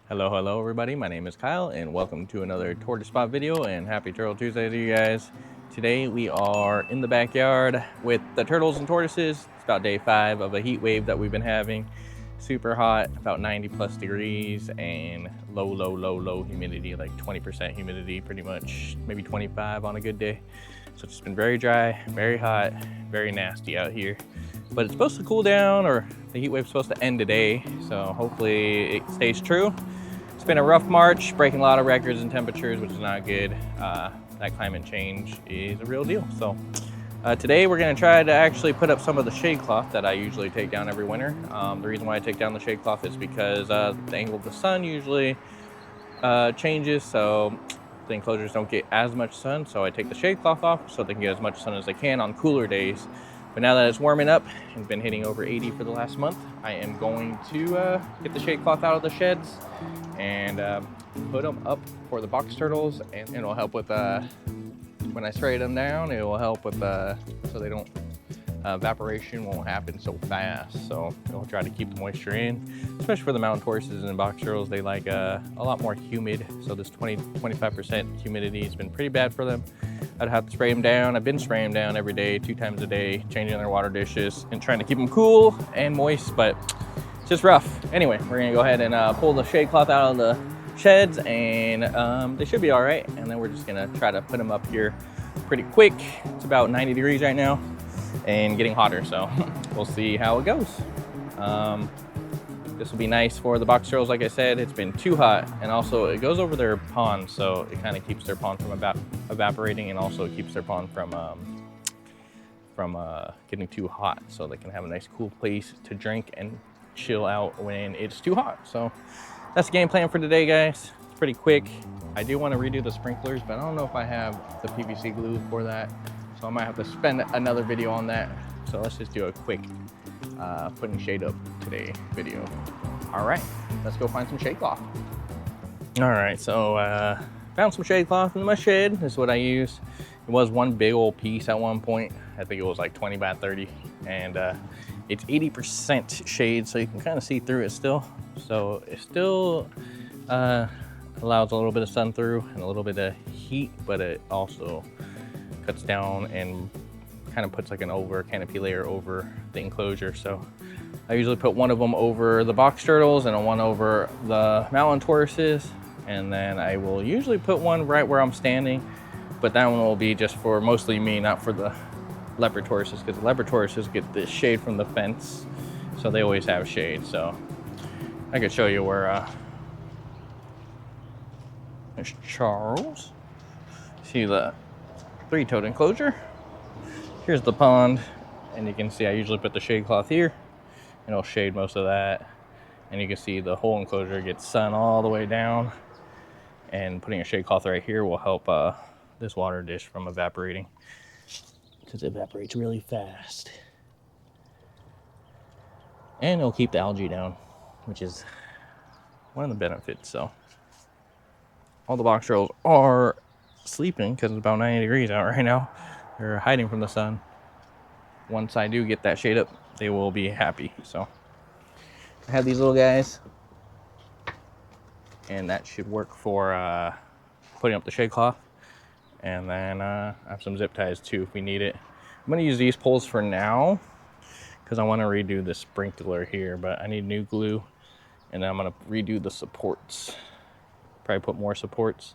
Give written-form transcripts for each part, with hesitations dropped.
Hello everybody, my name is Kyle and welcome to another Tortoise-Spot video and happy Turtle Tuesday to you guys. Today we are in the backyard with the turtles and tortoises. It's about day 5 of a heat wave that we've been having. Super hot, about 90 plus degrees, and low humidity, like 20% humidity pretty much, maybe 25 on a good day. So it's been very dry, very hot, very nasty out here. But it's supposed to cool down, or the heat wave's supposed to end today, so hopefully it stays true. It's been a rough March, breaking a lot of records and temperatures, which is not good. That climate change is a real deal. So today we're gonna try to actually put up some of the shade cloth that I usually take down every winter. The reason why I take down the shade cloth is because the angle of the sun usually changes, so the enclosures don't get as much sun. So I take the shade cloth off so they can get as much sun as they can on cooler days. But now that it's warming up and been hitting over 80 for the last month, I am going to get the shade cloth out of the sheds and put them up for the box turtles, and it'll help with when I spray them down, it will help with so they don't evaporation won't happen so fast. So it'll try to keep the moisture in, especially for the mountain tortoises and box turtles. They like a lot more humid, so this 20-25% humidity has been pretty bad for them. I'd have to spray them down. I've been spraying them down every day, 2 times a day, changing their water dishes and trying to keep them cool and moist, but it's just rough. Anyway, we're gonna go ahead and pull the shade cloth out of the sheds, and they should be all right. And then we're just gonna try to put them up here pretty quick. It's about 90 degrees right now and getting hotter, so we'll see how it goes. This will be nice for the box turtles. Like I said, it's been too hot, and also it goes over their pond, so it kind of keeps their pond from evaporating, and also it keeps their pond from getting too hot, so they can have a nice cool place to drink and chill out when it's too hot. So that's the game plan for today, guys. It's pretty quick. I do want to redo the sprinklers, but I don't know if I have the PVC glue for that, so I might have to spend another video on that. So let's just do a quick putting shade up today video. All right, let's go find some shade cloth. All right, so found some shade cloth in my shed. This is what I use. It was one big old piece at one point. I think it was like 20 by 30, and it's 80% shade, so you can kind of see through it still. So it still allows a little bit of sun through and a little bit of heat, but it also cuts down and kind of puts like an canopy layer over the enclosure. So I usually put one of them over the box turtles and one over the mountain tortoises, and then I will usually put one right where I'm standing, but that one will be just for mostly me, not for the leopard tortoises, because the leopard tortoises get the shade from the fence, so they always have shade. So I could show you where there's Charles. See the 3-toed enclosure. Here's the pond, and you can see I usually put the shade cloth here, and it'll shade most of that. And you can see the whole enclosure gets sun all the way down, and putting a shade cloth right here will help this water dish from evaporating, because it evaporates really fast. And it'll keep the algae down, which is one of the benefits. So all the box turtles are sleeping because it's about 90 degrees out right now. They're hiding from the sun. Once I do get that shade up, they will be happy. So I have these little guys, and that should work for putting up the shade cloth. And then I have some zip ties too if we need it. I'm gonna use these poles for now because I want to redo the sprinkler here, but I need new glue, and then I'm gonna redo the supports. Probably put more supports,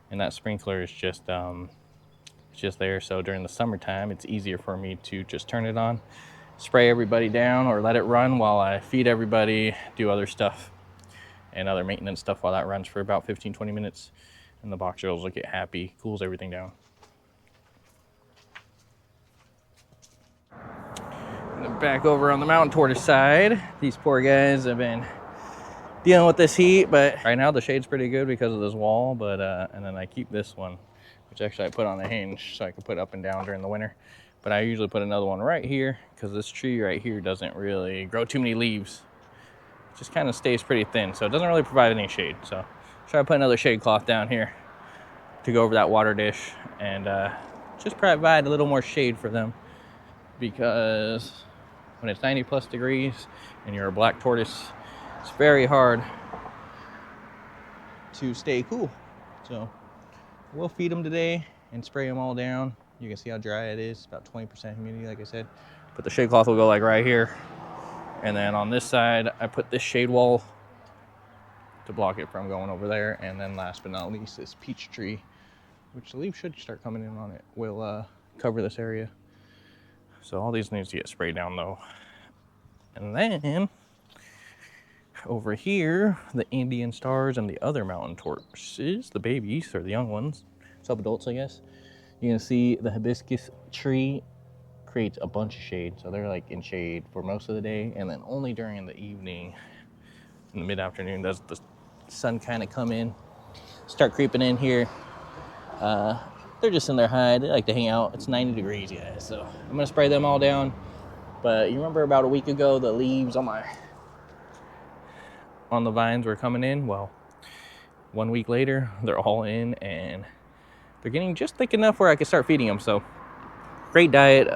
and that sprinkler is just there, so during the summertime it's easier for me to just turn it on, spray everybody down, or let it run while I feed everybody, do other stuff and other maintenance stuff while that runs for about 15-20 minutes, and the box turtles will get happy, cools everything down. And then back over on the mountain tortoise side, these poor guys have been dealing with this heat, but right now the shade's pretty good because of this wall. But and then I keep this one, which actually I put on a hinge so I can put up and down during the winter. But I usually put another one right here because this tree right here doesn't really grow too many leaves. It just kind of stays pretty thin, so it doesn't really provide any shade. So try to put another shade cloth down here to go over that water dish and just provide a little more shade for them, because when it's 90 plus degrees and you're a black tortoise, it's very hard to stay cool. So we'll feed them today and spray them all down. You can see how dry it is, about 20% humidity, like I said. But the shade cloth will go like right here. And then on this side, I put this shade wall to block it from going over there. And then last but not least, this peach tree, which the leaves should start coming in on it, will cover this area. So all these needs to get sprayed down though. And then over here, the Indian stars and the other mountain tortoises, the babies or the young ones, sub-adults I guess, you can see the hibiscus tree creates a bunch of shade. So they're like in shade for most of the day, and then only during the evening, in the mid-afternoon, does the sun kind of come in, start creeping in here. They're just in their hide. They like to hang out. It's 90 degrees, guys. So I'm gonna spray them all down. But you remember about a week ago, the leaves on the vines were coming in? Well, 1 week later, they're all in and they're getting just thick enough where I can start feeding them. So great diet,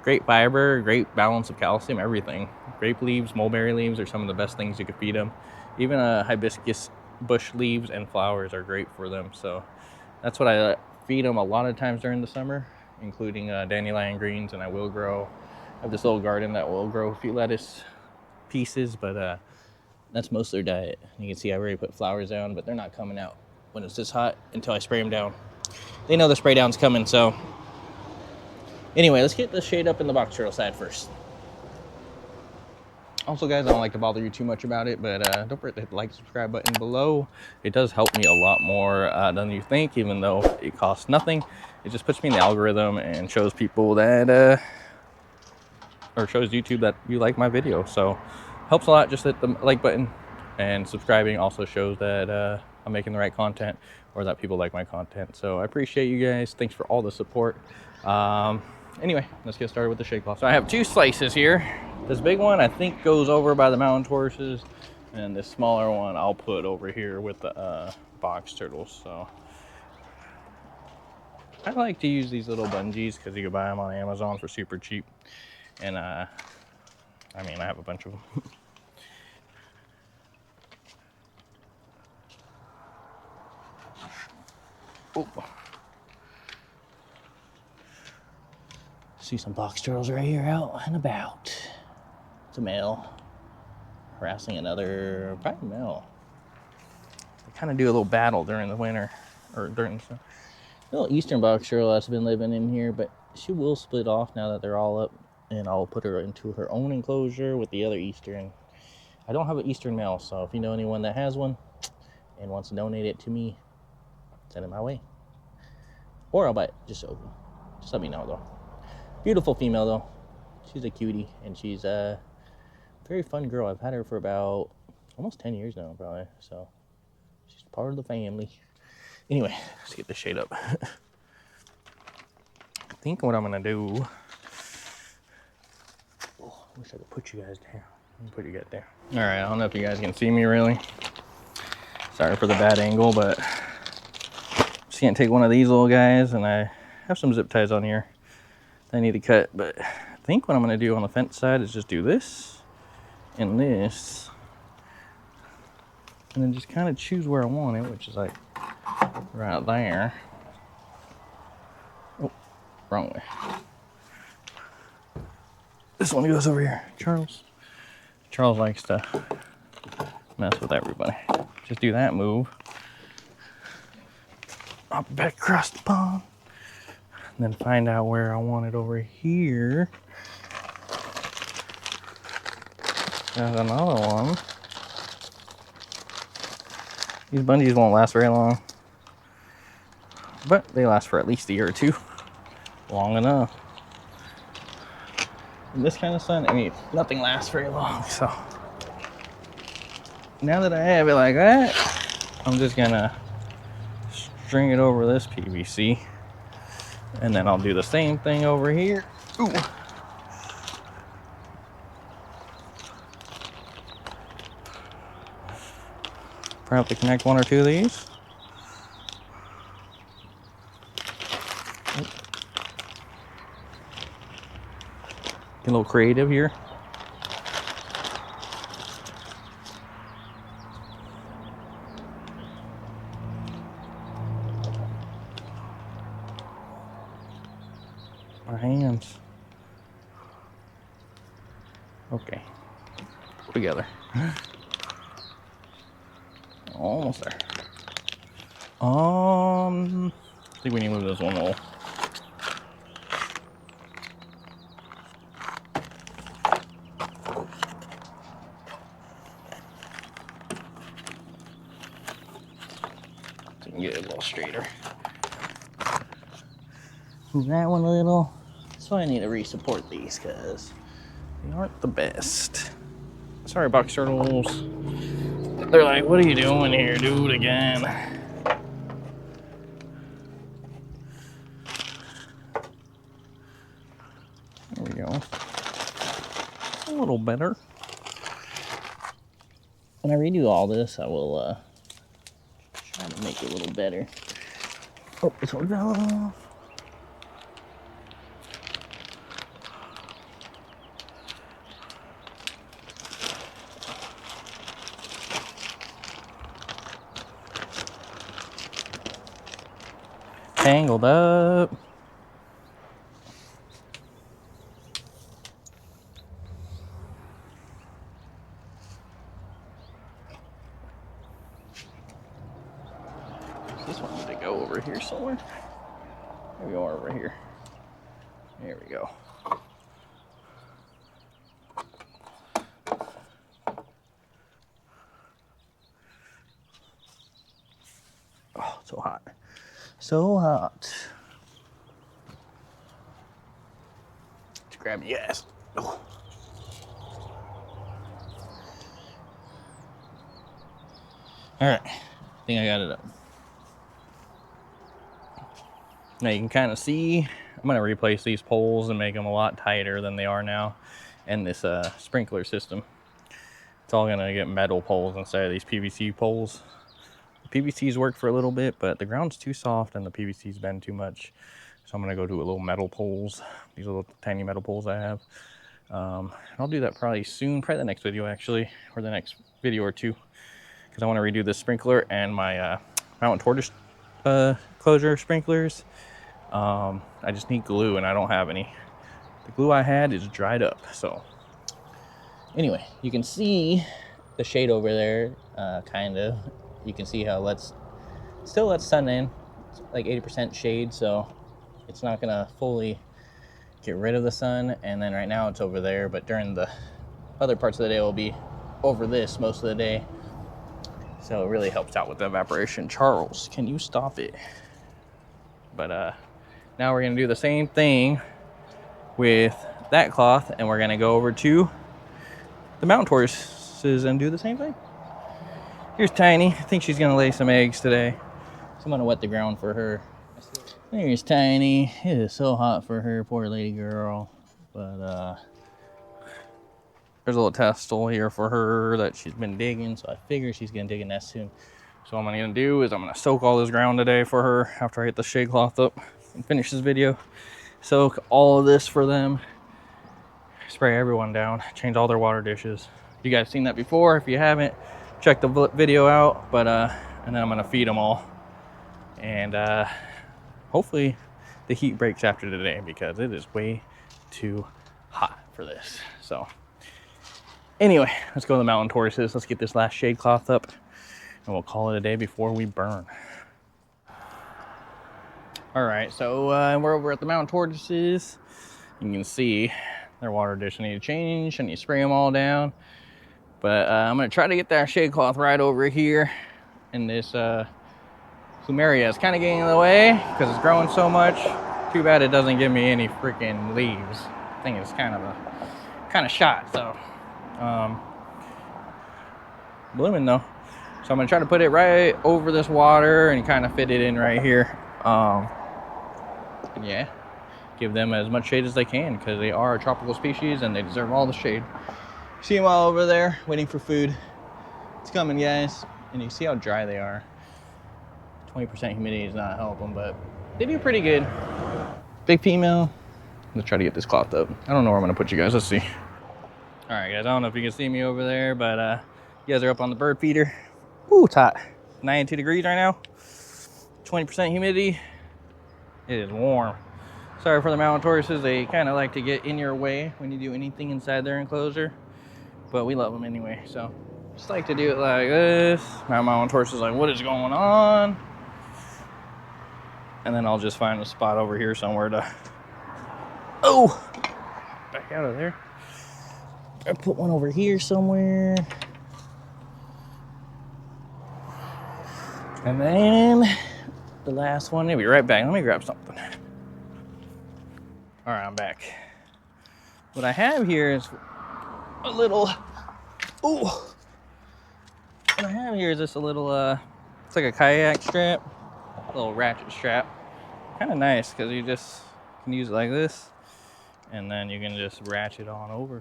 great fiber, great balance of calcium, everything. Grape leaves, mulberry leaves are some of the best things you could feed them. Even hibiscus bush leaves and flowers are great for them. So that's what I feed them a lot of times during the summer, including dandelion greens, and I have this little garden that will grow a few lettuce pieces, but that's most of their diet. You can see I already put flowers down, but they're not coming out when it's this hot until I spray them down. They know the spray down's coming, so anyway, let's get the shade up in the box turtle side first. Also, guys, I don't like to bother you too much about it, but don't forget to hit the like, subscribe button below. It does help me a lot more than you think, even though it costs nothing. It just puts me in the algorithm and shows people that, or shows YouTube that you like my video. So helps a lot. Just hit the like button, and subscribing also shows that I'm making the right content, or that people like my content. So I appreciate you guys. Thanks for all the support. Anyway, let's get started with the shade cloth. So I have 2 slices here. This big one I think goes over by the mountain tortoises, and this smaller one I'll put over here with the box turtles. So I like to use these little bungees because you can buy them on Amazon for super cheap. And I mean, I have a bunch of them. Oh. See some box turtles right here out and about. It's a male harassing another, probably male. They kind of do a little battle during the winter, or during the summer. Little eastern box turtle that's been living in here, but she will split off now that they're all up, and I'll put her into her own enclosure with the other eastern. I don't have an eastern male, so if you know anyone that has one and wants to donate it to me, send it my way. Or I'll buy it, just let me know though. Beautiful female though. She's a cutie, and she's a very fun girl. I've had her for about almost 10 years now, probably. So she's part of the family. Anyway, let's get this shade up. I think what I'm gonna do. Oh, I wish I could put you guys down. Let me put you guys down. All right, I don't know if you guys can see me really. Sorry for the bad angle, but just can't take one of these little guys, and I have some zip ties on here I need to cut. But I think what I'm gonna do on the fence side is just do this and this, and then just kind of choose where I want it, which is like right there. Oh, wrong way. This one goes over here. Charles likes to mess with everybody. Just do that move. Hop back across the pond, and then find out where I want it over here. There's another one. These bungees won't last very long, but they last for at least a year or two. Long enough. In this kind of sun, I mean, nothing lasts very long. So now that I have it like that, I'm just gonna string it over this PVC, and then I'll do the same thing over here. Ooh. Probably have to connect 1 or 2 of these. Get a little creative here. our hands. Okay. Together. Almost there. I think we need to move this one hole. So you can get it a little straighter. Move that one a little. So I need to re-support these because they aren't the best. Sorry, box turtles. They're like, what are you doing here? Do it again. There we go. A little better. When I redo all this, I will try to make it a little better. Oh, this one fell off. Tangled up. This one need to go over here somewhere. There we go, over here. There we go. Oh, so hot. So hot. Let's grab your ass. Oh. All right, I think I got it up. Now you can kind of see, I'm gonna replace these poles and make them a lot tighter than they are now. And this sprinkler system. It's all gonna get metal poles instead of these PVC poles. The PVCs work for a little bit, but the ground's too soft and the PVC's bend too much. So I'm gonna go to a little metal poles. These little tiny metal poles I have. I'll do that probably soon, probably the next video actually, or the next video or two. Because I want to redo this sprinkler and my mountain tortoise closure sprinklers. I just need glue and I don't have any. The glue I had is dried up. So anyway, you can see the shade over there, kind of. You can see how still lets sun in. It's like 80% shade, so it's not gonna fully get rid of the sun. And then right now it's over there, but during the other parts of the day it will be over this most of the day. So it really helps out with the evaporation. Charles, can you stop it? But now we're gonna do the same thing with that cloth, and we're gonna go over to the mountain tortoises and do the same thing. Here's Tiny. I think she's gonna lay some eggs today. So I'm gonna wet the ground for her. There's Tiny. It is so hot for her, poor lady girl. But there's a little testle here for her that she's been digging, so I figure she's gonna dig a nest soon. So what I'm gonna do is I'm gonna soak all this ground today for her after I get the shade cloth up and finish this video. Soak all of this for them. Spray everyone down. Change all their water dishes. You guys seen that before? If you haven't, check the video out. But and then I'm gonna feed them all. And hopefully the heat breaks after today because it is way too hot for this. So anyway, let's go to the mountain tortoises. Let's get this last shade cloth up and we'll call it a day before we burn. All right, so we're over at the mountain tortoises. You can see their water dish I need to change. I need to spray them all down. But I'm gonna try to get that shade cloth right over here. And this plumeria is kind of getting in the way because it's growing so much. Too bad it doesn't give me any freaking leaves. I think it's kind of shot, so blooming though. So I'm gonna try to put it right over this water and kind of fit it in right here. Yeah, give them as much shade as they can because they are a tropical species and they deserve all the shade. See them all over there waiting for food. It's coming, guys. And you see how dry they are. 20% humidity does not help them, but they do pretty good. Big female. Let's try to get this cloth up. I don't know where I'm gonna put you guys. Let's see. All right, guys. I don't know if you can see me over there, but you guys are up on the bird feeder. Ooh, it's hot. 92 degrees right now. 20% humidity. It is warm. Sorry for the mountain tortoises, they kind of like to get in your way when you do anything inside their enclosure, but we love them anyway. So just like to do it like this. My mountain tortoise is like, what is going on? And then I'll just find a spot over here somewhere to, oh, back out of there. I put one over here somewhere. And then the last one, maybe right back. Let me grab something. All right, I'm back. What I have here is a little, ooh. What I have here is just a little, it's like a kayak strap, a little ratchet strap. Kind of nice because you just can use it like this, and then you can just ratchet on over.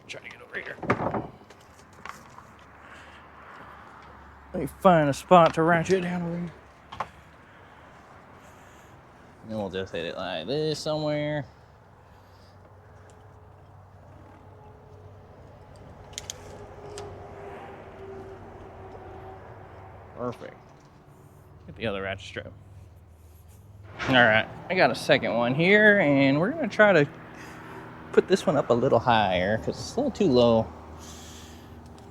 Try to get over here. Let me find a spot to ratchet down over here. And then we'll just hit it like this somewhere. Perfect. Get the other ratchet strap. All right, I got a second one here, and we're gonna try to put this one up a little higher because it's a little too low.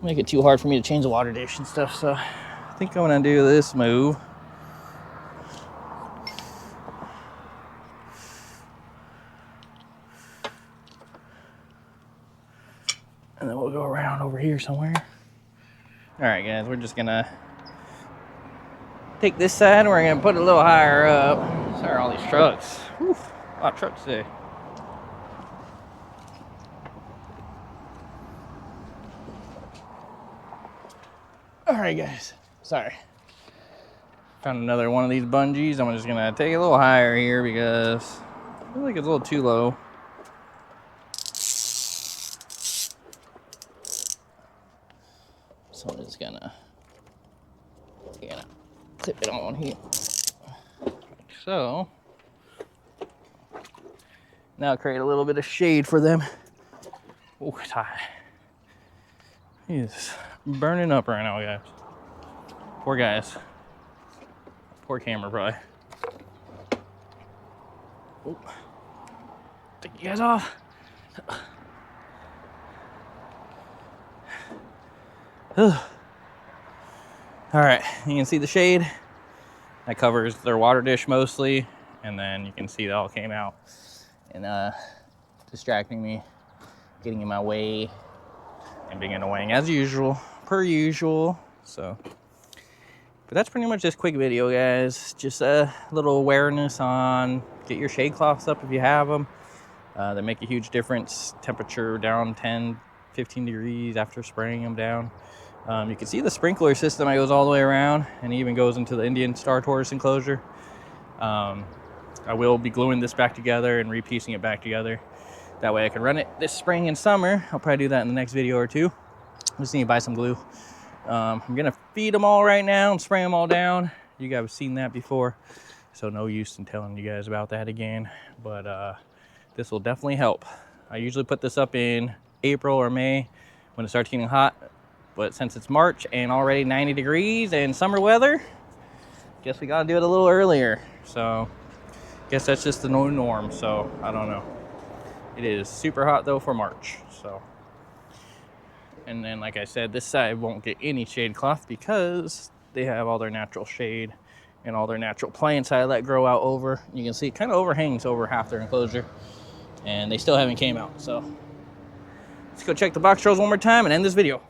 Make it too hard for me to change the water dish and stuff, so I think I'm gonna do this move. And then we'll go around over here somewhere. All right, guys, we're just gonna take this side and we're gonna put it a little higher up. Sorry, all these trucks. Whew, a lot of trucks today. All right, guys, sorry. Found another one of these bungees. I'm just gonna take it a little higher here because I feel like it's a little too low. So I'm just gonna clip it on here. Like so. Now create a little bit of shade for them. Oh, it's hot. He's burning up right now, guys. Poor guys. Poor camera, probably. Oh. Take you guys off. All right, you can see the shade. That covers their water dish mostly, and then you can see it all came out and distracting me, getting in my way, and being annoying as usual, per usual. So, but that's pretty much this quick video, guys. Just a little awareness on get your shade cloths up if you have them. They make a huge difference. Temperature down 10, 15 degrees after spraying them down. You can see the sprinkler system that goes all the way around and even goes into the Indian star tortoise enclosure. I will be gluing this back together and repiecing it back together. That way I can run it this spring and summer. I'll probably do that in the next video or two. Just need to buy some glue. I'm gonna feed them all right now and spray them all down. You guys have seen that before, so no use in telling you guys about that again. But this will definitely help. I usually put this up in April or May when it starts getting hot. But since it's March and already 90 degrees and summer weather, guess we gotta do it a little earlier. So, guess that's just the new norm. So, I don't know. It is super hot though for March. So, and then like I said, this side won't get any shade cloth because they have all their natural shade and all their natural plants I let grow out over. You can see it kind of overhangs over half their enclosure, and they still haven't came out. So, let's go check the box turtles one more time and end this video.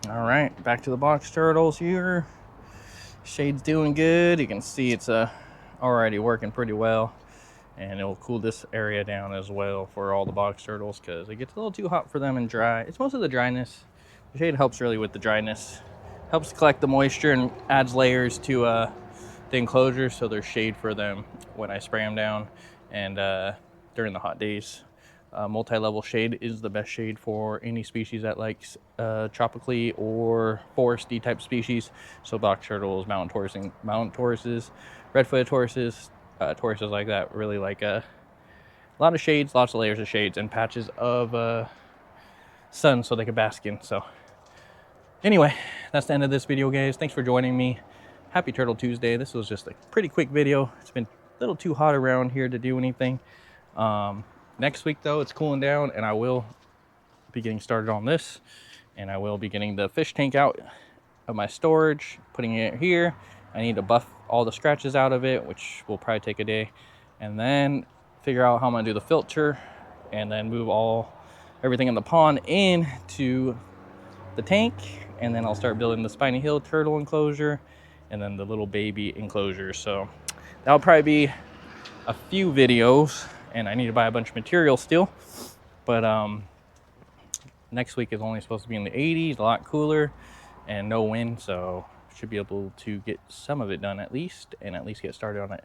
All right, back to the box turtles here. Shade's doing good. You can see it's already working pretty well, and it'll cool this area down as well for all the box turtles because it gets a little too hot for them and dry. It's mostly the dryness. The shade helps really with the dryness. Helps collect the moisture and adds layers to the enclosure, so there's shade for them when I spray them down and during the hot days. Multi-level shade is the best shade for any species that likes tropically or foresty type species. So box turtles, mountain tortoises, red-footed tortoises, tortoises like that really like a lot of shades, lots of layers of shades and patches of sun so they can bask in. So anyway, that's the end of this video, guys. Thanks for joining me. Happy Turtle Tuesday. This was just a pretty quick video. It's been little too hot around here to do anything. Next week though, it's cooling down, and I will be getting started on this, and I will be getting the fish tank out of my storage, putting it here. I need to buff all the scratches out of it, which will probably take a day, and then figure out how I'm gonna do the filter, and then move everything in the pond into the tank, and then I'll start building the spiny hill turtle enclosure and then the little baby enclosure. So that'll probably be a few videos, and I need to buy a bunch of material still, but next week is only supposed to be in the 80s, a lot cooler and no wind, so should be able to get some of it done at least, and at least get started on it,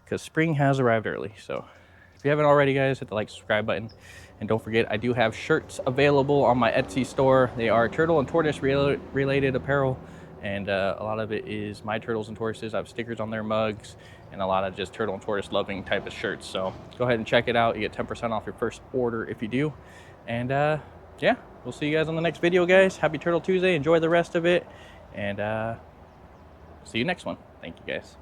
because spring has arrived early. So if you haven't already, guys, hit the like, subscribe button, and don't forget, I do have shirts available on my Etsy store. They are turtle and tortoise related apparel, and a lot of it is my turtles and tortoises. I have stickers on their mugs, and a lot of just turtle and tortoise loving type of shirts. So go ahead and check it out. You get 10% off your first order if you do. And yeah, we'll see you guys on the next video, guys. Happy Turtle Tuesday. Enjoy the rest of it, and see you next one. Thank you, guys.